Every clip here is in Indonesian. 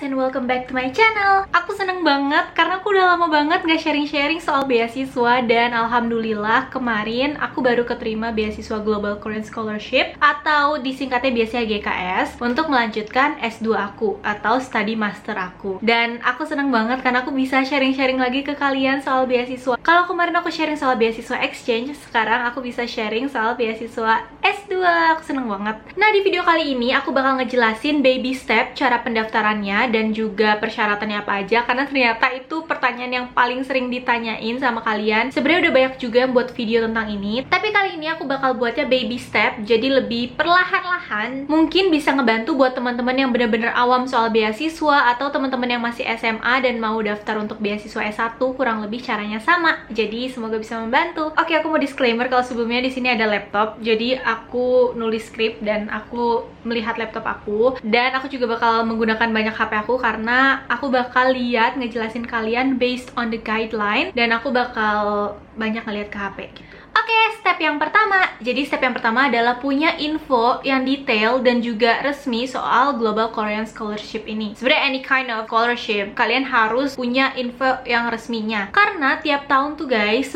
and welcome back to my channel. Aku seneng banget karena aku udah lama banget gak sharing-sharing soal beasiswa. Dan alhamdulillah kemarin aku baru keterima beasiswa Global Korean Scholarship atau disingkatnya biasanya GKS untuk melanjutkan S2 aku atau study master aku. Dan aku seneng banget karena aku bisa sharing-sharing lagi ke kalian soal beasiswa. Kalau kemarin aku sharing soal beasiswa exchange, sekarang aku bisa sharing soal beasiswa S2. Aku seneng banget. Nah, di video kali ini aku bakal ngejelasin baby step cara pendaftarannya dan juga persyaratannya apa aja, karena ternyata itu pertanyaan yang paling sering ditanyain sama kalian. Sebenarnya udah banyak juga yang buat video tentang ini, tapi kali ini aku bakal buatnya baby step, jadi lebih perlahan-lahan. Mungkin bisa ngebantu buat teman-teman yang bener-bener awam soal beasiswa atau teman-teman yang masih SMA dan mau daftar untuk beasiswa S1, kurang lebih caranya sama. Jadi semoga bisa membantu. Oke, aku mau disclaimer kalau sebelumnya di sini ada laptop, jadi aku nulis skrip dan aku melihat laptop aku, dan aku juga bakal menggunakan banyak HP aku karena aku bakal lihat ngejelasin kalian based on the guideline, dan aku bakal banyak ngeliat ke HP gitu. Oke, step yang pertama. Jadi step yang pertama adalah punya info yang detail dan juga resmi soal Global Korean Scholarship ini. Sebenarnya any kind of scholarship, kalian harus punya info yang resminya. Karena tiap tahun tuh guys,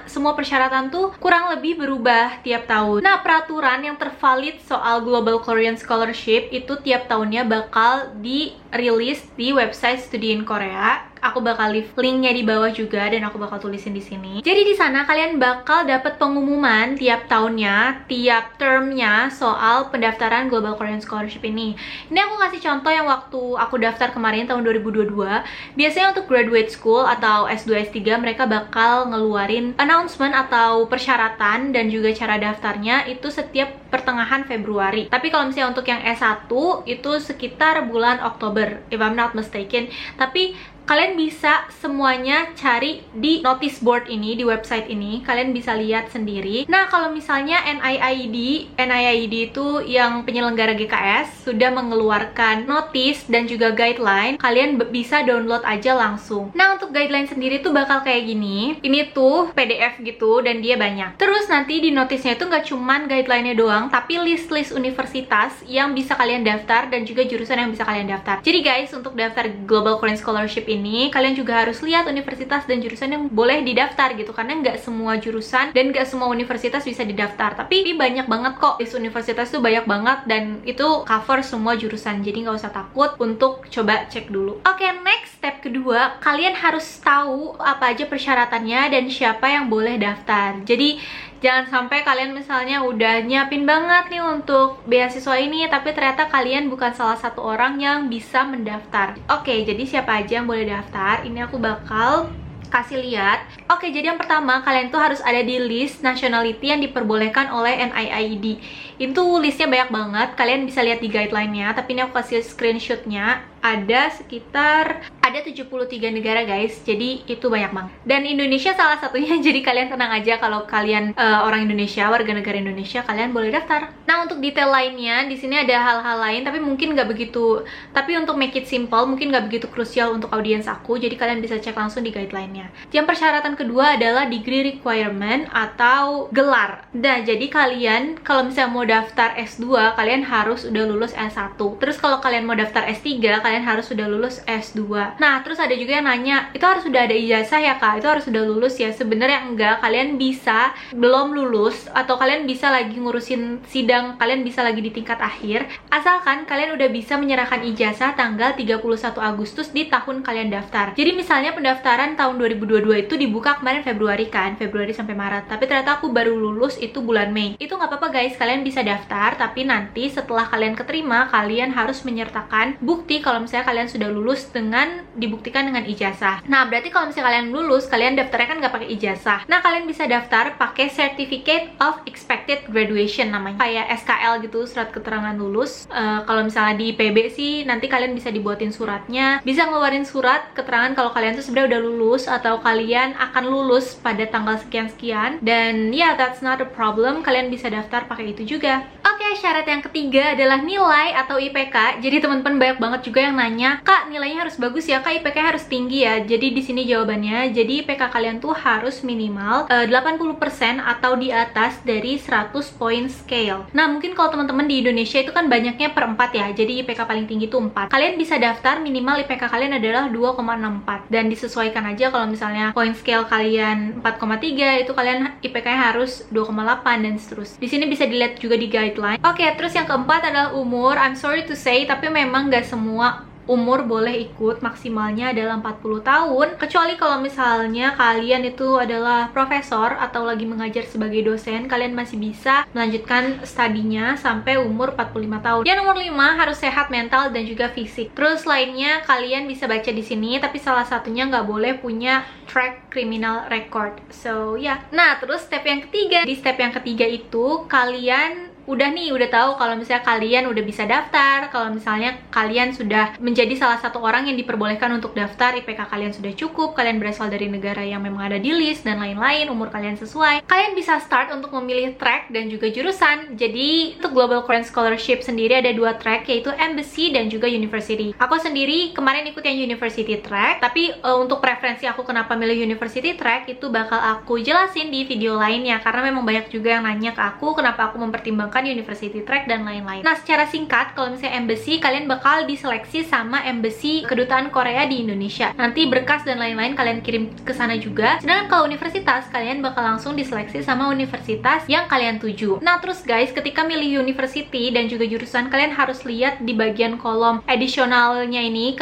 semua persyaratan tuh kurang lebih berubah tiap tahun. Nah, peraturan yang tervalid soal Global Korean Scholarship itu tiap tahunnya bakal dirilis di website Studi in Korea. Aku bakal leave linknya di bawah juga dan aku bakal tulisin di sini. Jadi di sana kalian bakal dapat pengumuman tiap tahunnya, tiap termnya soal pendaftaran Global Korean Scholarship ini. Ini aku kasih contoh yang waktu aku daftar kemarin tahun 2022. Biasanya untuk graduate school atau S2 S3 mereka bakal ngeluarin announcement atau persyaratan dan juga cara daftarnya itu setiap pertengahan Februari. Tapi kalau misalnya untuk yang S1 itu sekitar bulan Oktober, if I'm not mistaken. Tapi kalian bisa semuanya cari di notice board ini, di website ini. Kalian bisa lihat sendiri. Nah, kalau misalnya NIID itu yang penyelenggara GKS sudah mengeluarkan notice dan juga guideline, kalian bisa download aja langsung. Nah, untuk guideline sendiri tuh bakal kayak gini. Ini tuh PDF gitu dan dia banyak. Terus nanti di notice-nya itu nggak cuman guideline-nya doang, tapi list-list universitas yang bisa kalian daftar dan juga jurusan yang bisa kalian daftar. Jadi guys, untuk daftar Global Korean Scholarship ini kalian juga harus lihat universitas dan jurusan yang boleh didaftar gitu, karena nggak semua jurusan dan nggak semua universitas bisa didaftar, tapi banyak banget kok. List universitas tuh banyak banget dan itu cover semua jurusan, jadi nggak usah takut untuk coba cek dulu. Oke, next step kedua, kalian harus tahu apa aja persyaratannya dan siapa yang boleh daftar. Jadi jangan sampai kalian misalnya udah nyiapin banget nih untuk beasiswa ini, tapi ternyata kalian bukan salah satu orang yang bisa mendaftar. Oke, jadi siapa aja yang boleh daftar? Ini aku bakal kasih lihat. Oke, jadi yang pertama, kalian tuh harus ada di list nationality yang diperbolehkan oleh NIID. Itu listnya banyak banget, kalian bisa lihat di guideline-nya, tapi ini aku kasih screenshot-nya. Ada 73 negara guys, jadi itu banyak banget. Dan Indonesia salah satunya, jadi kalian tenang aja kalau kalian orang Indonesia, warga negara Indonesia, kalian boleh daftar. Nah, untuk detail lainnya, di sini ada hal-hal lain, tapi mungkin nggak begitu, tapi untuk make it simple, mungkin nggak begitu krusial untuk audiens aku, jadi kalian bisa cek langsung di guideline-nya. Yang persyaratan kedua adalah degree requirement atau gelar. Nah, jadi kalian kalau misalnya mau daftar S2, kalian harus udah lulus S1. Terus kalau kalian mau daftar S3, kalian harus sudah lulus S2. Nah, terus ada juga yang nanya, itu harus sudah ada ijazah ya kak? Itu harus sudah lulus ya? Sebenarnya enggak, kalian bisa belum lulus atau kalian bisa lagi ngurusin sidang, kalian bisa lagi di tingkat akhir, asalkan kalian udah bisa menyerahkan ijazah tanggal 31 Agustus di tahun kalian daftar. Jadi misalnya pendaftaran tahun 2022 itu dibuka kemarin Februari kan, Februari sampai Maret, tapi ternyata aku baru lulus itu bulan Mei. Itu nggak apa-apa guys, kalian bisa daftar, tapi nanti setelah kalian keterima, kalian harus menyertakan bukti kalau misalnya kalian sudah lulus dengan dibuktikan dengan ijazah. Nah, berarti kalau misalnya kalian lulus, kalian daftarnya kan nggak pakai ijazah. Nah, kalian bisa daftar pakai Certificate of Expected Graduation namanya, kayak SKL gitu, surat keterangan lulus. Kalau misalnya di IPB sih, nanti kalian bisa dibuatin suratnya, bisa ngeluarin surat keterangan kalau kalian tuh sebenarnya udah lulus atau kalian akan lulus pada tanggal sekian-sekian. Dan ya, that's not a problem, kalian bisa daftar pakai itu juga. Oke, Oke, syarat yang ketiga adalah nilai atau IPK. Jadi teman-teman banyak banget juga yang nanya, Kak, nilainya harus bagus ya, Kak, IPK harus tinggi ya. Jadi di sini jawabannya, jadi IPK kalian tuh harus minimal 80% atau di atas dari 100 point scale. Nah, mungkin kalau teman-teman di Indonesia itu kan banyaknya per 4 ya. Jadi IPK paling tinggi itu 4. Kalian bisa daftar minimal IPK kalian adalah 2,64 dan disesuaikan aja. Kalau misalnya point scale kalian 4,3 itu kalian IPK-nya harus 2,8 dan seterusnya. Di sini bisa dilihat juga di guideline. Oke, terus yang keempat adalah umur. I'm sorry to say, tapi memang gak semua umur boleh ikut, maksimalnya adalah 40 tahun. Kecuali kalau misalnya kalian itu adalah profesor atau lagi mengajar sebagai dosen, kalian masih bisa melanjutkan studinya sampai umur 45 tahun. Yang nomor 5 harus sehat mental dan juga fisik. Terus lainnya kalian bisa baca di sini, tapi salah satunya nggak boleh punya track criminal record. So ya. Nah, terus step yang ketiga. Di step yang ketiga itu kalian udah tahu kalau misalnya kalian udah bisa daftar, kalau misalnya kalian sudah menjadi salah satu orang yang diperbolehkan untuk daftar, IPK kalian sudah cukup, kalian berasal dari negara yang memang ada di list dan lain-lain, umur kalian sesuai, kalian bisa start untuk memilih track dan juga jurusan. Jadi untuk Global Korean Scholarship sendiri ada 2 track, yaitu Embassy dan juga University. Aku sendiri kemarin ikut yang University track, tapi untuk preferensi aku kenapa milih University track itu bakal aku jelasin di video lainnya, karena memang banyak juga yang nanya ke aku kenapa aku mempertimbangkan University track dan lain-lain. Nah, secara singkat, kalau misalnya Embassy, kalian bakal diseleksi sama Embassy Kedutaan Korea di Indonesia. Nanti berkas dan lain-lain kalian kirim ke sana juga. Sedangkan kalau universitas, kalian bakal langsung diseleksi sama universitas yang kalian tuju. Nah, terus guys, ketika milih university dan juga jurusan, kalian harus lihat di bagian kolom additionalnya ini,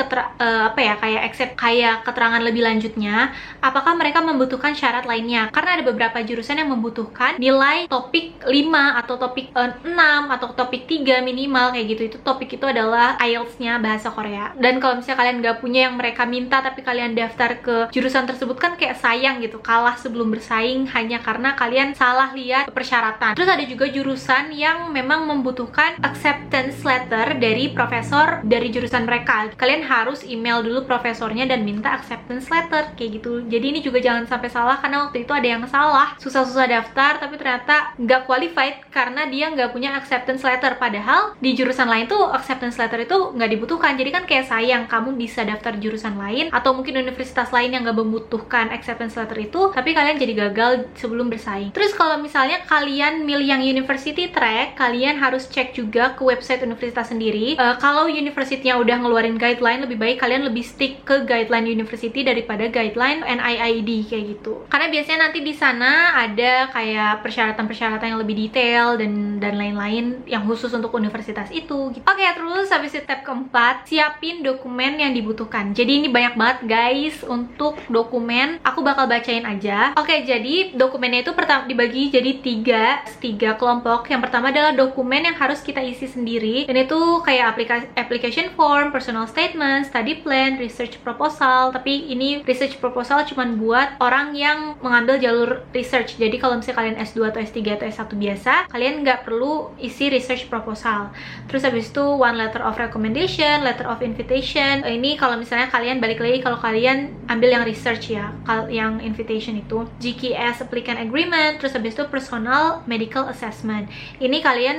kayak keterangan lebih lanjutnya, apakah mereka membutuhkan syarat lainnya. Karena ada beberapa jurusan yang membutuhkan nilai topik 5 atau topik 6 atau topik 3 minimal kayak gitu. Itu topik itu adalah IELTS-nya bahasa Korea. Dan kalau misalnya kalian nggak punya yang mereka minta tapi kalian daftar ke jurusan tersebut, kan kayak sayang gitu, kalah sebelum bersaing hanya karena kalian salah lihat persyaratan. Terus ada juga jurusan yang memang membutuhkan acceptance letter dari profesor dari jurusan mereka. Kalian harus email dulu profesornya dan minta acceptance letter kayak gitu. Jadi ini juga jangan sampai salah, karena waktu itu ada yang salah, susah-susah daftar tapi ternyata nggak qualified karena dia nggak punya acceptance letter, padahal di jurusan lain tuh acceptance letter itu nggak dibutuhkan. Jadi kan kayak sayang, kamu bisa daftar jurusan lain atau mungkin universitas lain yang nggak membutuhkan acceptance letter itu, tapi kalian jadi gagal sebelum bersaing. Terus kalau misalnya kalian milih yang university track, kalian harus cek juga ke website universitas sendiri. Kalau universitinya udah ngeluarin guideline, lebih baik kalian lebih stick ke guideline university daripada guideline NIID kayak gitu. Karena biasanya nanti di sana ada kayak persyaratan-persyaratan yang lebih detail dan lain-lain yang khusus untuk universitas itu gitu. Oke, terus habis itu step keempat, siapin dokumen yang dibutuhkan. Jadi ini banyak banget guys untuk dokumen, aku bakal bacain aja. Oke, jadi dokumennya itu pertama dibagi jadi tiga kelompok. Yang pertama adalah dokumen yang harus kita isi sendiri, dan itu kayak application form, personal statement, study plan, research proposal. Tapi ini research proposal cuman buat orang yang mengambil jalur research. Jadi kalau misalnya kalian S2 atau S3 atau S1 biasa, kalian nggak perlu isi research proposal. Terus habis itu one letter of recommendation, letter of invitation. Ini kalau misalnya kalian balik lagi, kalau kalian ambil yang research ya, yang invitation itu GKS applicant agreement. Terus habis itu personal medical assessment. Ini kalian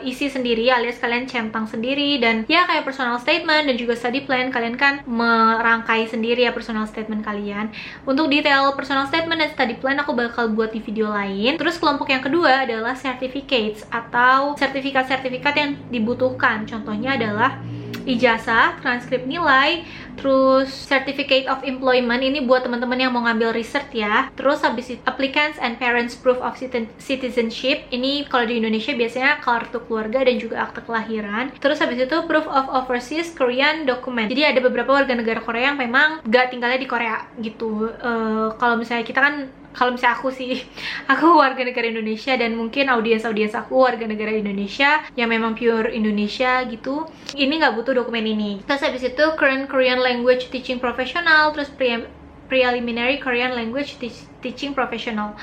isi sendiri alias kalian centang sendiri, dan ya kayak personal statement dan juga study plan, kalian kan merangkai sendiri ya personal statement kalian. Untuk detail personal statement dan study plan aku bakal buat di video lain. Terus kelompok yang kedua adalah certificates atau sertifikat-sertifikat yang dibutuhkan. Contohnya adalah ijazah, transkrip nilai, terus certificate of employment, ini buat teman-teman yang mau ngambil research ya. Terus habis itu applicants and parents proof of citizenship, ini kalau di Indonesia biasanya kartu keluarga dan juga akte kelahiran. Terus habis itu proof of overseas Korean document, jadi ada beberapa warga negara Korea yang memang gak tinggalnya di Korea gitu. Kalau misalnya kita kan, kalau misalnya aku sih, aku warga negara Indonesia, dan mungkin audiens aku warga negara Indonesia yang memang pure Indonesia gitu, ini nggak butuh dokumen ini. Terus habis itu current Korean language teaching professional, terus preliminary Korean language teaching professional,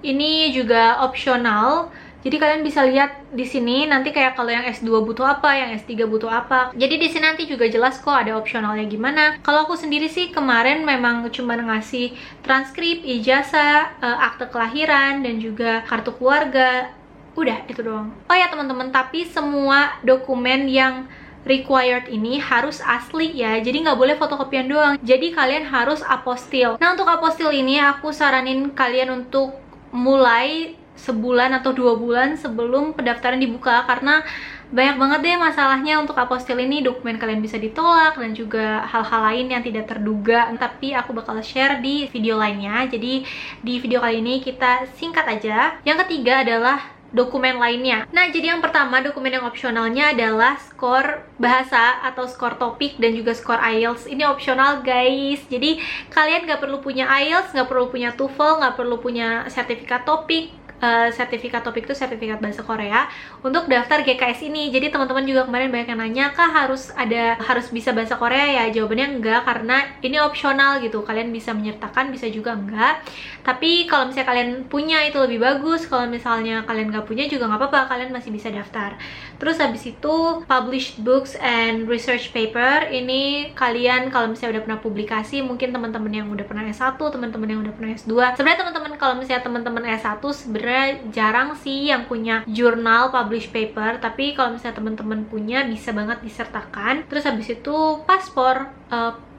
ini juga opsional. Jadi kalian bisa lihat di sini nanti kayak kalau yang S2 butuh apa, yang S3 butuh apa. Jadi di sini nanti juga jelas kok ada opsionalnya gimana. Kalau aku sendiri sih kemarin memang cuma ngasih transkrip, ijazah, akte kelahiran dan juga kartu keluarga. Udah, itu doang. Oh ya teman-teman, tapi semua dokumen yang required ini harus asli ya, jadi nggak boleh fotokopian doang. Jadi kalian harus apostil. Nah, untuk apostil ini aku saranin kalian untuk mulai sebulan atau 2 bulan sebelum pendaftaran dibuka, karena banyak banget deh masalahnya untuk apostil ini. Dokumen kalian bisa ditolak dan juga hal-hal lain yang tidak terduga, tapi aku bakal share di video lainnya. Jadi di video kali ini kita singkat aja. Yang ketiga adalah dokumen lainnya. Nah, jadi yang pertama, dokumen yang opsionalnya adalah skor bahasa atau skor topik dan juga skor IELTS. Ini opsional guys, jadi kalian nggak perlu punya IELTS, nggak perlu punya TOEFL, nggak perlu punya sertifikat topik. Sertifikat topik itu sertifikat bahasa Korea untuk daftar GKS ini. Jadi teman-teman juga kemarin banyak yang nanya, kah harus bisa bahasa Korea ya? Jawabannya enggak, karena ini opsional gitu. Kalian bisa menyertakan, bisa juga enggak. Tapi kalau misalnya kalian punya itu lebih bagus. Kalau misalnya kalian nggak punya juga nggak apa-apa, kalian masih bisa daftar. Terus habis itu published books and research paper. Ini kalian kalau misalnya udah pernah publikasi, mungkin teman-teman yang udah pernah S1, teman-teman yang udah pernah S2. Sebenarnya teman-teman kalau misalnya teman-teman S1 sebenarnya jarang sih yang punya jurnal publish paper, tapi kalau misalnya teman-teman punya bisa banget disertakan. Terus habis itu paspor,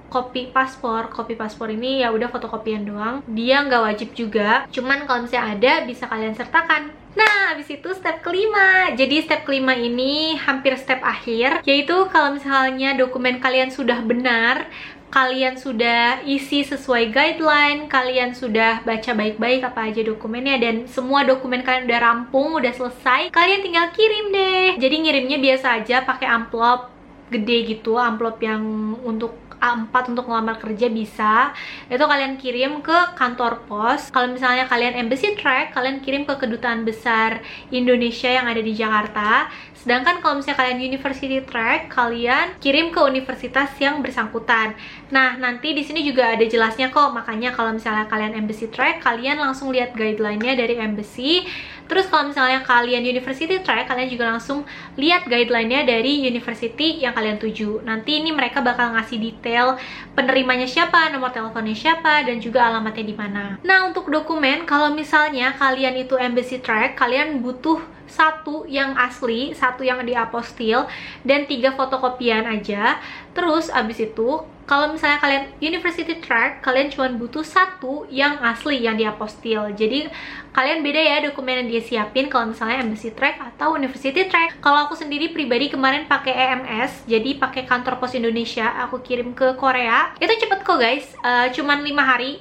kopi paspor ini ya udah fotokopian doang, dia nggak wajib juga, cuman kalau misalnya ada bisa kalian sertakan. Nah, habis itu step kelima. Jadi step kelima ini hampir step akhir, yaitu kalau misalnya dokumen kalian sudah benar, kalian sudah isi sesuai guideline, kalian sudah baca baik-baik apa aja dokumennya, dan semua dokumen kalian udah rampung, udah selesai, kalian tinggal kirim deh. Jadi ngirimnya biasa aja pakai amplop gede gitu, amplop yang untuk A4 untuk ngelamar kerja bisa. Itu kalian kirim ke kantor pos. Kalau misalnya kalian embassy track, kalian kirim ke kedutaan besar Indonesia yang ada di Jakarta. Sedangkan kalau misalnya kalian university track, kalian kirim ke universitas yang bersangkutan. Nah, nanti di sini juga ada jelasnya kok. Makanya kalau misalnya kalian embassy track, kalian langsung lihat guideline-nya dari embassy. Terus kalau misalnya kalian university track, kalian juga langsung lihat guideline-nya dari university yang kalian tuju. Nanti ini mereka bakal ngasih detail penerimanya siapa, nomor teleponnya siapa, dan juga alamatnya di mana. Nah, untuk dokumen, kalau misalnya kalian itu embassy track, kalian butuh satu yang asli, satu yang diapostil, dan 3 fotokopian aja. Terus abis itu kalau misalnya kalian university track, kalian cuma butuh 1 yang asli, yang diapostil. Jadi kalian beda ya dokumen yang dia siapin kalau misalnya embassy track atau university track. Kalau aku sendiri pribadi kemarin pakai EMS, jadi pakai kantor pos Indonesia, aku kirim ke Korea. Itu cepet kok guys, cuman 5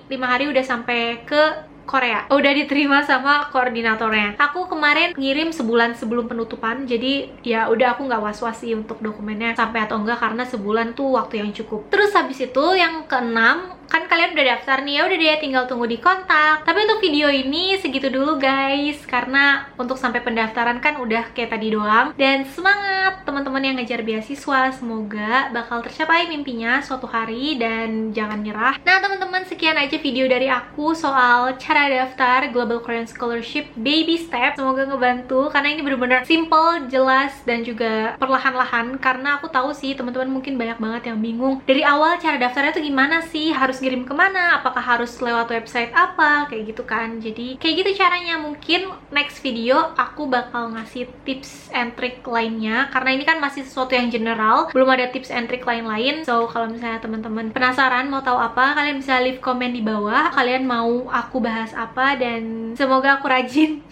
hari udah sampai ke Korea, udah diterima sama koordinatornya. Aku kemarin ngirim sebulan sebelum penutupan, jadi ya udah aku nggak was-was sih untuk dokumennya sampai atau enggak, karena sebulan tuh waktu yang cukup. Terus habis itu yang keenam, kan kalian udah daftar nih, ya udah deh tinggal tunggu di kontak. Tapi untuk video ini segitu dulu guys, karena untuk sampai pendaftaran kan udah kayak tadi doang. Dan semangat teman-teman yang ngejar beasiswa, semoga bakal tercapai mimpinya suatu hari dan jangan nyerah. Nah teman-teman, sekian aja video dari aku soal cara daftar Global Korean Scholarship baby step. Semoga ngebantu, karena ini bener-bener simple, jelas, dan juga perlahan-lahan. Karena aku tahu sih teman-teman mungkin banyak banget yang bingung dari awal cara daftarnya tuh gimana sih, harus ngirim kemana, apakah harus lewat website apa, kayak gitu kan. Jadi kayak gitu caranya. Mungkin next video aku bakal ngasih tips and trick lainnya, karena ini kan masih sesuatu yang general, belum ada tips and trick lain-lain. So kalau misalnya teman-teman penasaran mau tahu apa, kalian bisa leave comment di bawah, kalian mau aku bahas apa, dan semoga aku rajin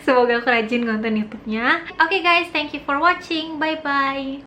semoga aku rajin konten YouTube-nya. Oke guys, thank you for watching, bye bye.